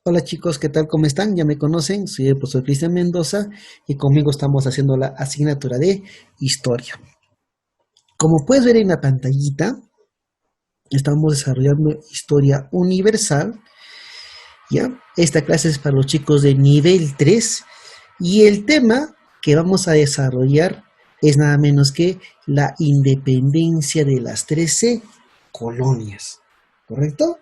Hola chicos, ¿qué tal? ¿Cómo están? Ya me conocen, soy el profesor Cristian Mendoza y conmigo estamos haciendo la asignatura de Historia. Como puedes ver en la pantallita, estamos desarrollando Historia Universal, ¿ya? Esta clase es para los chicos de nivel 3 y el tema que vamos a desarrollar es nada menos que la independencia de las 13 colonias, ¿correcto?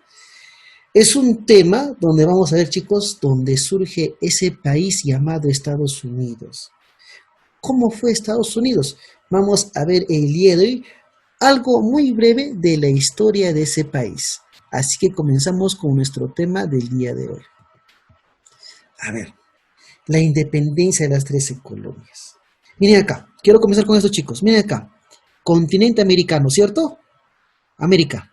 Es un tema donde vamos a ver, chicos, donde surge ese país llamado Estados Unidos. ¿Cómo fue Estados Unidos? Vamos a ver el día de hoy algo muy breve de la historia de ese país. Así que comenzamos con nuestro tema del día de hoy. A ver, la independencia de las 13 colonias. Miren acá, quiero comenzar con esto, chicos. Miren acá, continente americano, ¿cierto? América.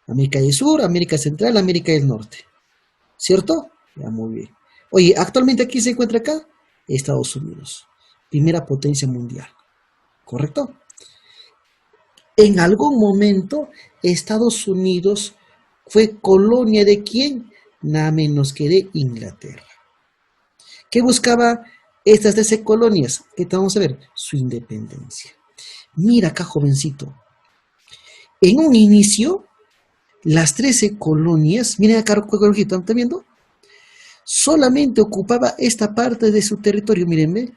América del Sur, América Central, América del Norte. ¿Cierto? Ya, muy bien. Oye, actualmente aquí se encuentra acá Estados Unidos, primera potencia mundial, ¿correcto? En algún momento Estados Unidos fue colonia de quién? Nada menos que de Inglaterra. ¿Qué buscaba estas 13 colonias? ¿Qué vamos a ver? Su independencia. Mira acá, jovencito. En un inicio, las 13 colonias, miren acá, ¿están viendo? Solamente ocupaba esta parte de su territorio, mírenme,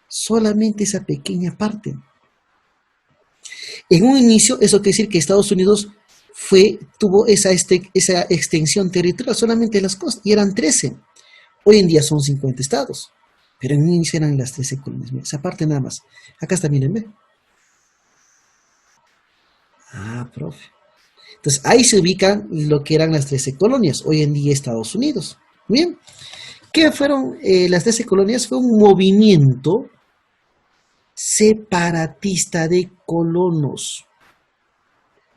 solamente esa pequeña parte. En un inicio, eso quiere decir que Estados Unidos tuvo esa extensión territorial solamente en las costas, y eran 13. Hoy en día son 50 estados, pero en un inicio eran las 13 colonias. Miren, esa parte nada más. Acá está, mírenme. Ah, profe. Entonces ahí se ubican lo que eran las 13 colonias, hoy en día Estados Unidos. Bien. ¿Qué fueron las 13 colonias? Fue un movimiento separatista de colonos.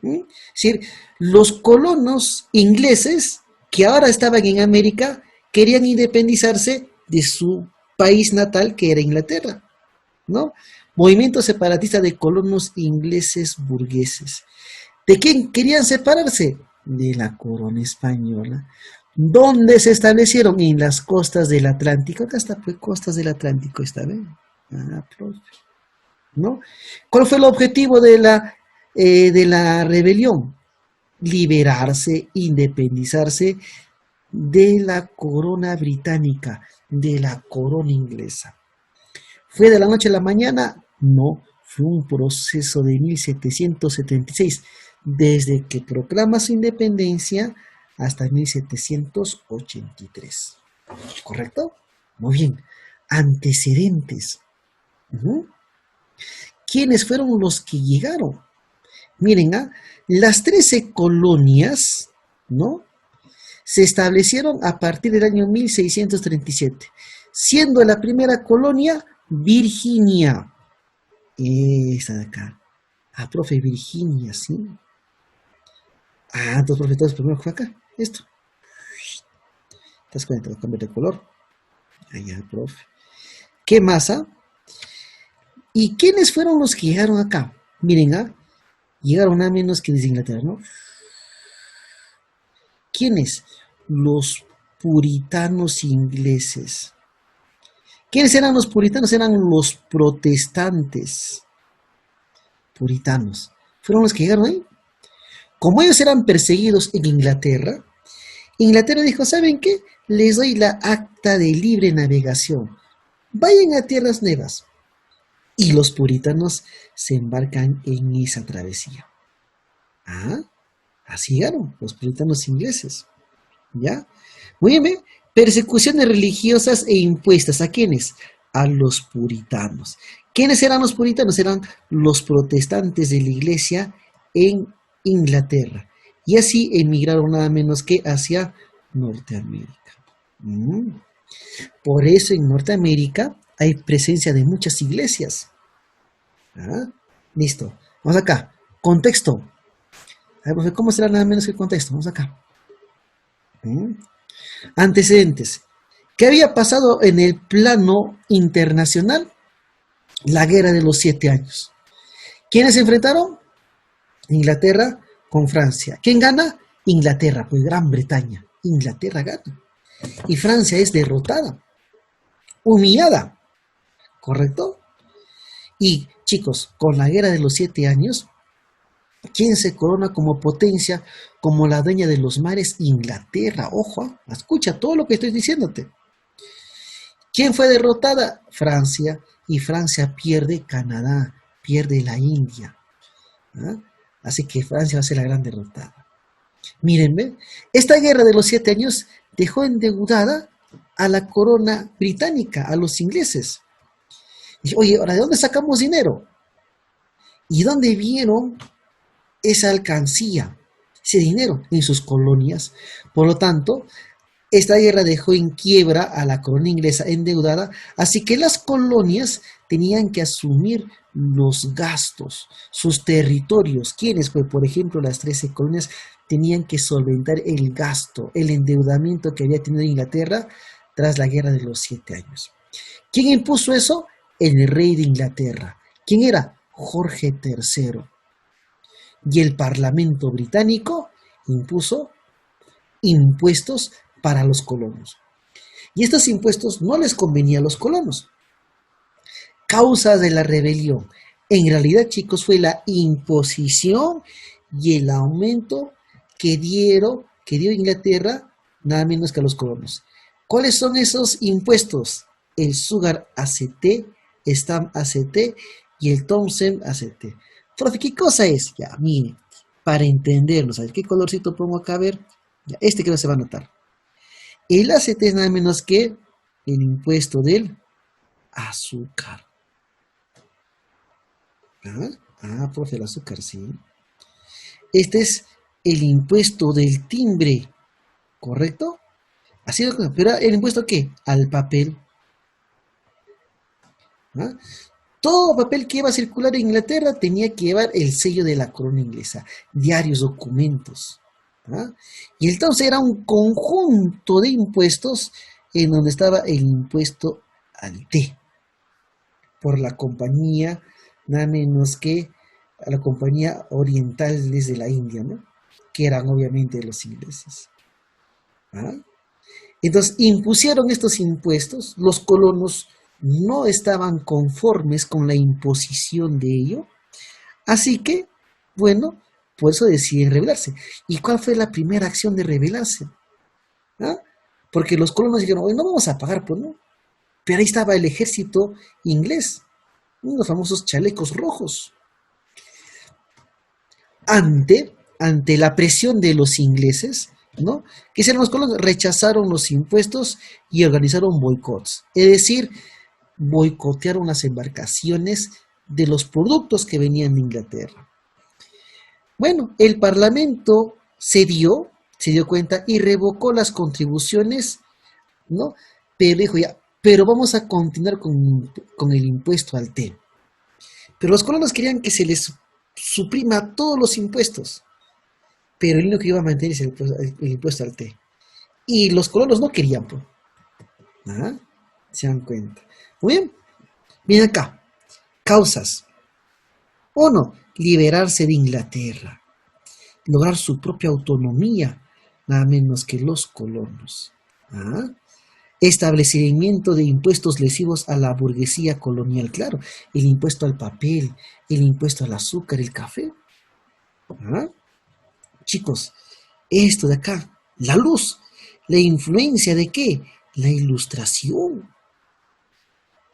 Es decir, los colonos ingleses que ahora estaban en América querían independizarse de su país natal, que era Inglaterra, ¿no? Movimiento separatista de colonos ingleses burgueses. ¿De quién querían separarse? De la corona española. ¿Dónde se establecieron? En las costas del Atlántico. Acá está, pues, costas del Atlántico, ¿está bien? Ah, profe. ¿No? ¿Cuál fue el objetivo de la rebelión? Liberarse, independizarse de la corona británica, de la corona inglesa. ¿Fue de la noche a la mañana? No, fue un proceso de 1776, desde que proclama su independencia hasta 1783. ¿Correcto? Muy bien. Antecedentes. ¿Quiénes fueron los que llegaron? Miren, las 13 colonias, ¿no? Se establecieron a partir del año 1637, siendo la primera colonia Virginia. Esta de acá. Ah, profe, Virginia, sí. Ah, entonces, profe, entonces primero fue acá. Esto. ¿Te das cuenta? Voy a cambiar de color. Allá, profe. ¿Qué más? ¿Y quiénes fueron los que llegaron acá? Miren, llegaron nada menos que desde Inglaterra, ¿no? ¿Quiénes? Los puritanos ingleses. ¿Quiénes eran los puritanos? Eran los protestantes. Puritanos. Fueron los que llegaron ahí. Como ellos eran perseguidos en Inglaterra, Inglaterra dijo, ¿saben qué? Les doy la acta de libre navegación. Vayan a tierras nuevas. Y los puritanos se embarcan en esa travesía. Así llegaron los puritanos ingleses. ¿Ya? Muy bien, persecuciones religiosas e impuestas. ¿A quiénes? A los puritanos. ¿Quiénes eran los puritanos? Eran los protestantes de la iglesia en Inglaterra. Y así emigraron nada menos que hacia Norteamérica. Por eso en Norteamérica hay presencia de muchas iglesias. Listo. Vamos acá. Contexto. A ver, ¿cómo será nada menos que el contexto? Vamos acá. Antecedentes. ¿Qué había pasado en el plano internacional? La guerra de los 7 años. ¿Quiénes se enfrentaron? Inglaterra con Francia. ¿Quién gana? Inglaterra, pues Gran Bretaña. Inglaterra gana. y Francia es derrotada, humillada, ¿correcto? Y chicos, con la guerra de los 7 años, ¿quién se corona como potencia, como la dueña de los mares? Inglaterra, ojo, escucha todo lo que estoy diciéndote. ¿Quién fue derrotada? Francia, y Francia pierde Canadá, pierde la India. ¿Ah? Así que Francia va a ser la gran derrotada. Mírenme, esta guerra de los 7 años dejó endeudada a la corona británica, a los ingleses. Y, oye, ahora, ¿de dónde sacamos dinero? ¿Y dónde vieron esa alcancía, ese dinero? En sus colonias. Por lo tanto, esta guerra dejó en quiebra a la corona inglesa endeudada, así que las colonias tenían que asumir los gastos, sus territorios. ¿Quiénes? Pues, por ejemplo, las 13 colonias tenían que solventar el gasto, el endeudamiento que había tenido Inglaterra tras la guerra de los 7 años. ¿Quién impuso eso? El rey de Inglaterra. ¿Quién era? Jorge III. Y el Parlamento británico impuso impuestos para los colonos. Y estos impuestos no les convenía a los colonos. Causa de la rebelión. En realidad, chicos, fue la imposición y el aumento que dio Inglaterra, nada menos que a los colonos. ¿Cuáles son esos impuestos? El Sugar ACT, Stamp ACT y el Townsend ACT. Profe, ¿qué cosa es? Ya, miren, para entenderlo, ¿sabes qué colorcito pongo acá? A ver, ya, este creo que se va a notar. El ACT es nada menos que el impuesto del azúcar. Profe, el azúcar, sí. Este es el impuesto del timbre, ¿correcto? Así es, pero ¿el impuesto a qué? Al papel. ¿Ah? Todo papel que iba a circular en Inglaterra tenía que llevar el sello de la corona inglesa, diarios, documentos. ¿Ah? Y entonces era un conjunto de impuestos en donde estaba el impuesto al té, por la compañía, nada menos que a la compañía oriental desde la India, ¿no? Que eran obviamente los ingleses. ¿Ah? Entonces impusieron estos impuestos, los colonos no estaban conformes con la imposición de ello, así que, bueno, por eso deciden rebelarse. ¿Y cuál fue la primera acción de rebelarse? ¿Ah? Porque los colonos dijeron, oye, no vamos a pagar, pues no. Pero ahí estaba el ejército inglés, unos famosos chalecos rojos. Ante la presión de los ingleses, ¿no? ¿Qué hicieron los colonos? Rechazaron los impuestos y organizaron boicots. Es decir, boicotearon las embarcaciones de los productos que venían de Inglaterra. Bueno, el Parlamento se dio cuenta y revocó las contribuciones, ¿no? Pero dijo ya, pero vamos a continuar con el impuesto al té. Pero los colonos querían que se les suprima todos los impuestos, pero el único que iba a mantener es el impuesto al té. Y los colonos no querían, pues. ¿Ah? ¿Se dan cuenta? Muy bien. Miren acá. Causas. 1. Liberarse de Inglaterra. Lograr su propia autonomía, nada menos que los colonos. ¿Ah? Establecimiento de impuestos lesivos a la burguesía colonial. Claro, el impuesto al papel, el impuesto al azúcar, el café. ¿Ah? Chicos, esto de acá, la luz, la influencia de qué? La ilustración,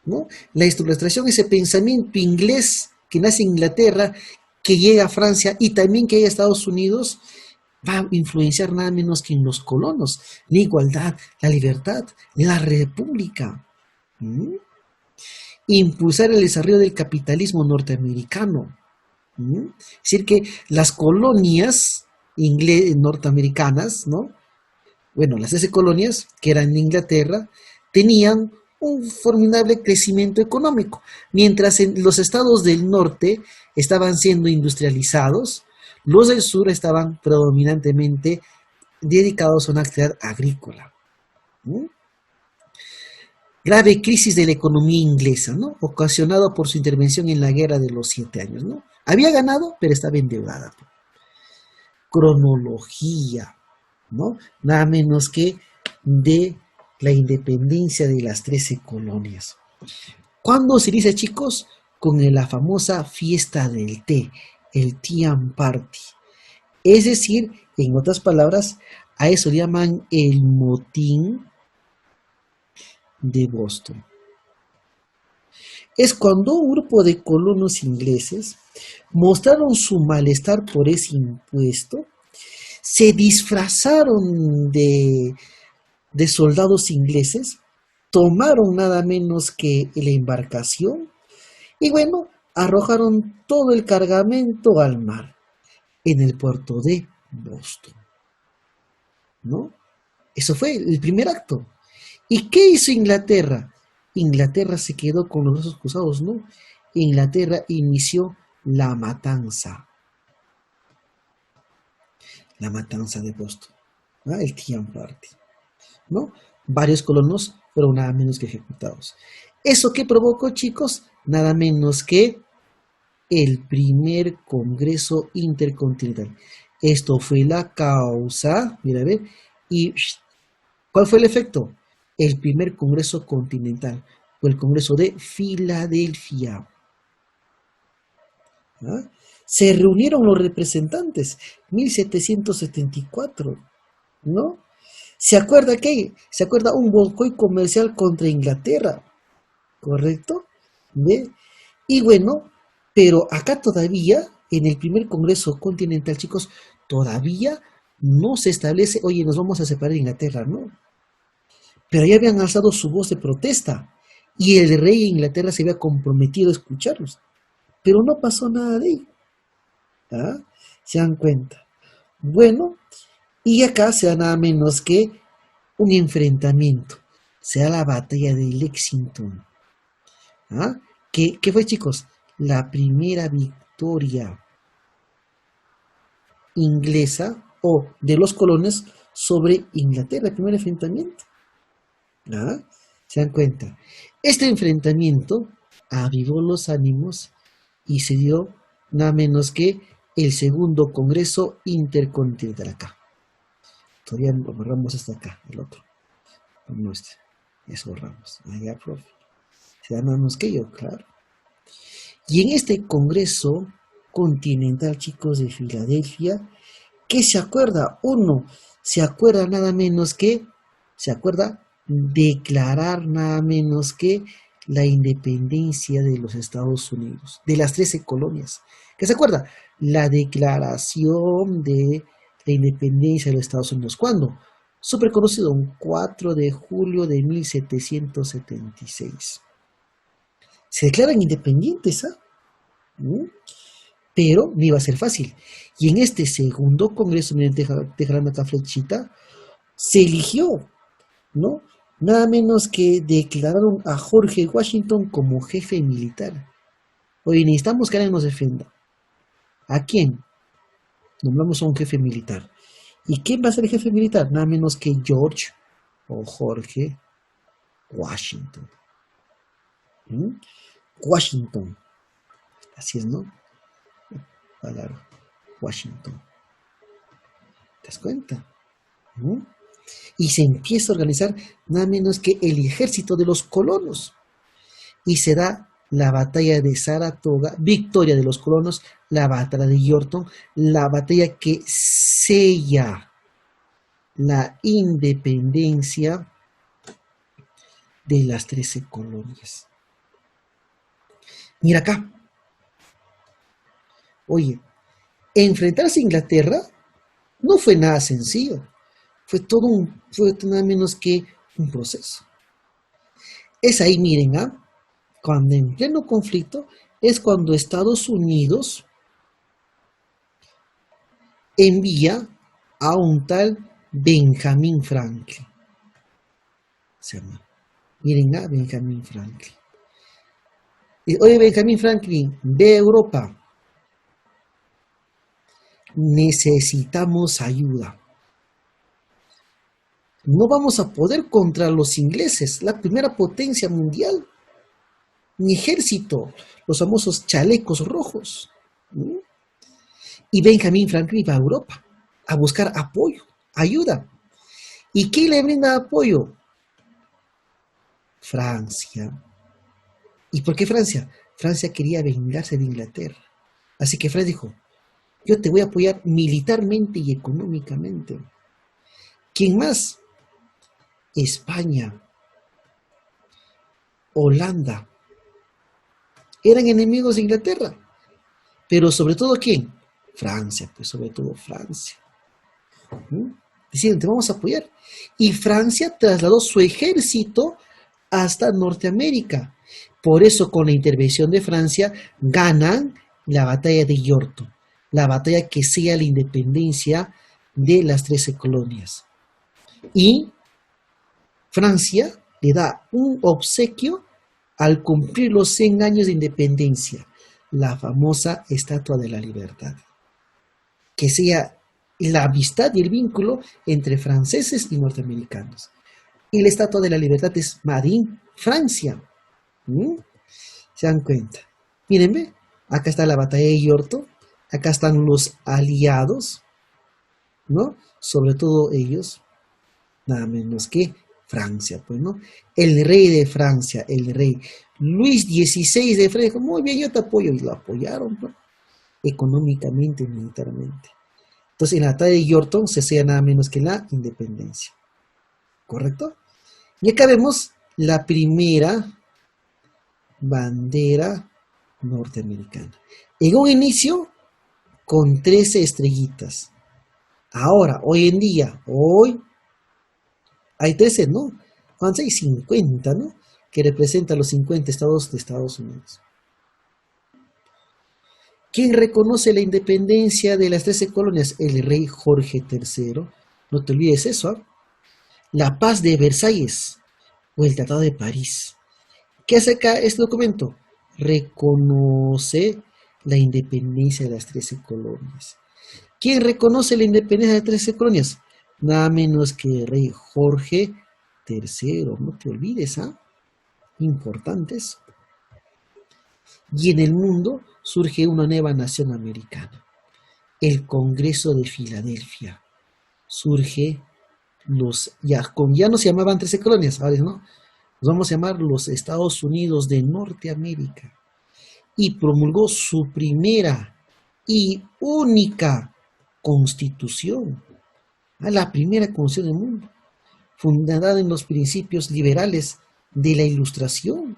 ¿no? La ilustración, ese pensamiento inglés que nace en Inglaterra, que llega a Francia y también que llega a Estados Unidos, va a influenciar nada menos que en los colonos, la igualdad, la libertad, la república. ¿Mm? Impulsar el desarrollo del capitalismo norteamericano. ¿Mm? Es decir, que las colonias norteamericanas, ¿no? Bueno, las 13 colonias que eran de Inglaterra tenían un formidable crecimiento económico, mientras en los estados del norte estaban siendo industrializados, los del sur estaban predominantemente dedicados a una actividad agrícola. ¿Mm? Grave crisis de la economía inglesa, ¿no? Ocasionado por su intervención en la guerra de los 7 años, ¿no? Había ganado, pero estaba endeudada. Cronología, ¿no? Nada menos que de la independencia de las 13 colonias. ¿Cuándo se dice, chicos? Con la famosa fiesta del té, el Tea Party. Es decir, en otras palabras, a eso le llaman el motín de Boston. Es cuando un grupo de colonos ingleses mostraron su malestar por ese impuesto, se disfrazaron de soldados ingleses, tomaron nada menos que la embarcación y bueno, arrojaron todo el cargamento al mar en el puerto de Boston, ¿no? Eso fue el primer acto. ¿Y qué hizo Inglaterra? Inglaterra se quedó con los brazos cruzados, ¿no? Inglaterra inició la matanza de Boston, ¿no? El Tea Party, ¿no? Varios colonos fueron nada menos que ejecutados. ¿Eso qué provocó, chicos? Nada menos que el primer Congreso Intercontinental. Esto fue la causa, mira a ver, y ¿cuál fue el efecto? El primer Congreso Continental, fue el Congreso de Filadelfia. ¿Ah? Se reunieron los representantes, 1774, ¿no? ¿Se acuerda qué? ¿Se acuerda un boicot comercial contra Inglaterra? ¿Correcto? ¿Ve? Y bueno, pero acá todavía, en el primer Congreso Continental, chicos, todavía no se establece, oye, nos vamos a separar de Inglaterra, ¿no? Pero ya habían alzado su voz de protesta y el rey de Inglaterra se había comprometido a escucharlos. Pero no pasó nada de ello. ¿Ah? ¿Se dan cuenta? Bueno, y acá se da nada menos que un enfrentamiento. Se da la batalla de Lexington. ¿Ah? ¿Qué fue, chicos? La primera victoria inglesa o de los colones sobre Inglaterra, el primer enfrentamiento. ¿Ah? ¿Se dan cuenta? Este enfrentamiento avivó los ánimos y se dio nada menos que el segundo Congreso Intercontinental acá. Todavía borramos hasta acá, el otro. No este. Eso borramos. Allá, profe. Se da nada más que yo, claro. Y en este Congreso Continental, chicos, de Filadelfia, ¿qué se acuerda? Uno, se acuerda nada menos que, se acuerda declarar nada menos que la independencia de los Estados Unidos, de las 13 colonias. ¿Qué se acuerda? La declaración de la independencia de los Estados Unidos. ¿Cuándo? Súper conocido, un 4 de julio de 1776. Se declaran independientes, ¿ah? Pero no iba a ser fácil. Y en este segundo congreso, miren, dejando acá flechita, se eligió, ¿no? Nada menos que declararon a George Washington como jefe militar. Oye, necesitamos que alguien nos defienda. ¿A quién? Nombramos a un jefe militar. ¿Y quién va a ser el jefe militar? Nada menos que George o Jorge Washington. Washington. Así es, ¿no? Palabra. Washington. ¿Te das cuenta? Y se empieza a organizar nada menos que el ejército de los colonos. Y se da la batalla de Saratoga, victoria de los colonos, la batalla de Yorktown, la batalla que sella la independencia de las 13 colonias. Mira acá. Oye, enfrentarse a Inglaterra no fue nada sencillo. Fue nada menos que un proceso. Es ahí, miren, cuando en pleno conflicto es cuando Estados Unidos envía a un tal Benjamin Franklin. Se llama. Miren, Benjamin Franklin. Oye, Benjamin Franklin, ve a Europa. Necesitamos ayuda. No vamos a poder contra los ingleses, la primera potencia mundial. Ni ejército, los famosos chalecos rojos. Y Benjamin Franklin va a Europa a buscar apoyo, ayuda. ¿Y quién le brinda apoyo? Francia. ¿Y por qué Francia? Francia quería vengarse de Inglaterra. Así que Francia dijo, yo te voy a apoyar militarmente y económicamente. ¿Quién más? España, Holanda. Eran enemigos de Inglaterra. Pero sobre todo, ¿quién? Francia, pues sobre todo Francia. Decían, te vamos a apoyar. Y Francia trasladó su ejército hasta Norteamérica. Por eso, con la intervención de Francia, ganan la batalla de Yorto, la batalla que sella la independencia de las 13 colonias. Y Francia le da un obsequio al cumplir los 100 años de independencia, la famosa Estatua de la Libertad, que sea la amistad y el vínculo entre franceses y norteamericanos. Y la Estatua de la Libertad es Made in Francia. ¿Se dan cuenta? Mírenme, acá está la batalla de Yorto, acá están los aliados, ¿no? Sobre todo ellos, nada menos que Francia, pues, ¿no? El rey de Francia, el rey Luis XVI de Francia, dijo, muy bien, yo te apoyo, y lo apoyaron, ¿no? Económicamente y militarmente. Entonces, en la batalla de Yorktown se sella nada menos que la independencia, ¿correcto? Y acá vemos la primera bandera norteamericana. En un inicio, con 13 estrellitas. Ahora, hoy en día, hoy hay 13, ¿no? Antes hay 50, ¿no? Que representan los 50 estados de Estados Unidos. ¿Quién reconoce la independencia de las 13 colonias? El rey Jorge III. No te olvides eso, ¿eh? La paz de Versalles o el Tratado de París. ¿Qué hace acá este documento? Reconoce la independencia de las 13 colonias. ¿Quién reconoce la independencia de las 13 colonias? Nada menos que el rey Jorge III. No te olvides, ¿ah? Importante eso. Y en el mundo surge una nueva nación americana. El Congreso de Filadelfia. Surge ya no se llamaban 13 colonias, ahora no. Nos vamos a llamar los Estados Unidos de Norteamérica. Y promulgó su primera y única constitución. La primera constitución del mundo, fundada en los principios liberales de la Ilustración.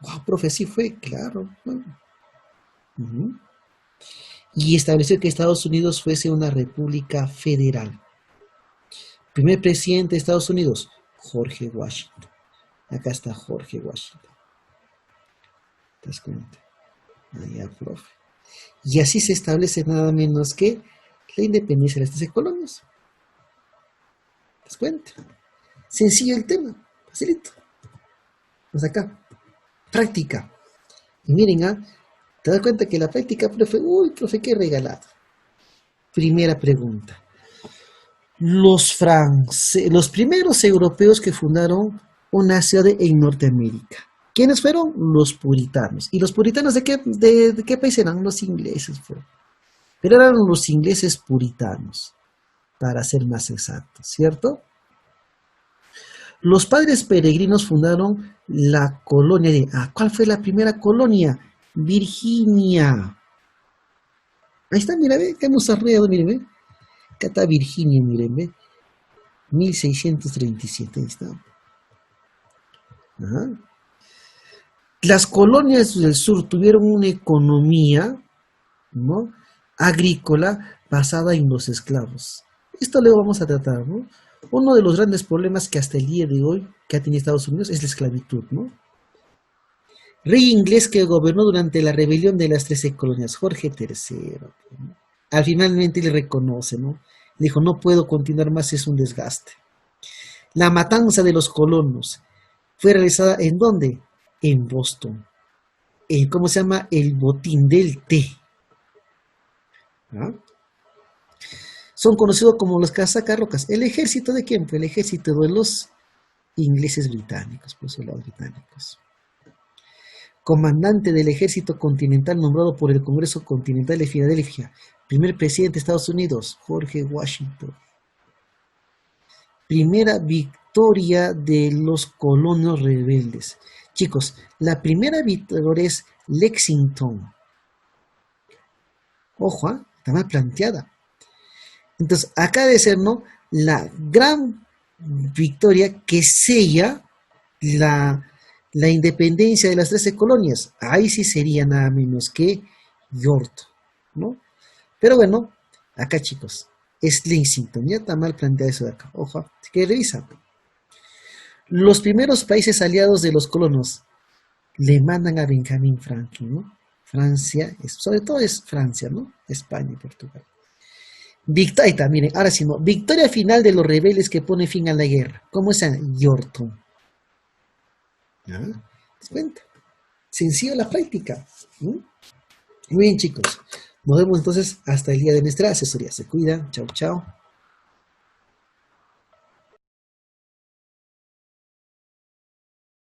Wow, profe, así fue, claro. Y estableció que Estados Unidos fuese una república federal. Primer presidente de Estados Unidos, George Washington. Acá está George Washington. ¿Te das cuenta? Allá, profe. Y así se establece nada menos que la independencia de las 13 colonias. ¿Te das cuenta? Sencillo el tema, facilito. Pues acá, práctica. Y miren, te das cuenta que la práctica, profe, profe, qué regalado. Primera pregunta. Los primeros europeos que fundaron una ciudad en Norteamérica. ¿Quiénes fueron? Los puritanos. ¿Y los puritanos de qué país eran? Los ingleses fueron. Pero eran los ingleses puritanos, para ser más exactos, ¿cierto? Los padres peregrinos fundaron la colonia de... ¿cuál fue la primera colonia? Virginia. Ahí está, mira, ve, que hemos arreglado, miren, ve. Acá está Virginia, miren, ve. 1637, ahí está. Ajá. Las colonias del sur tuvieron una economía, ¿no?, agrícola basada en los esclavos. Esto luego vamos a tratar, ¿no? Uno de los grandes problemas que hasta el día de hoy que ha tenido Estados Unidos es la esclavitud, ¿no? Rey inglés que gobernó durante la rebelión de las 13 colonias, Jorge III. ¿No? Al finalmente le reconoce, ¿no? Dijo, no puedo continuar más, es un desgaste. La matanza de los colonos fue realizada ¿en dónde? En Boston. ¿Cómo se llama? El botín del té. Son conocidos como los cazacarrocas. ¿El ejército de quién? Pues el ejército de los ingleses británicos, pues los británicos. Comandante del ejército continental nombrado por el Congreso Continental de Filadelfia. Primer presidente de Estados Unidos, George Washington. Primera victoria de los colonos rebeldes. Chicos, la primera victoria es Lexington. Ojo, está mal planteada. Entonces, acá debe ser, ¿no? La gran victoria que sella la independencia de las 13 colonias. Ahí sí sería nada menos que Yorktown, ¿no? Pero bueno, acá chicos, es Lexington, ya está mal planteado eso de acá. Ojo, así que revisa. Los primeros países aliados de los colonos le mandan a Benjamin Franklin, ¿no? Francia, sobre todo es Francia, ¿no? España y Portugal. Ahí está, miren, ahora sí, ¿no? Victoria final de los rebeldes que pone fin a la guerra. ¿Cómo es Yorktown? ¿Ah? ¿Te das cuenta? Sencillo la práctica. ¿Mm? Muy bien, chicos. Nos vemos entonces hasta el día de nuestra asesoría. Se cuida. Chao, chao.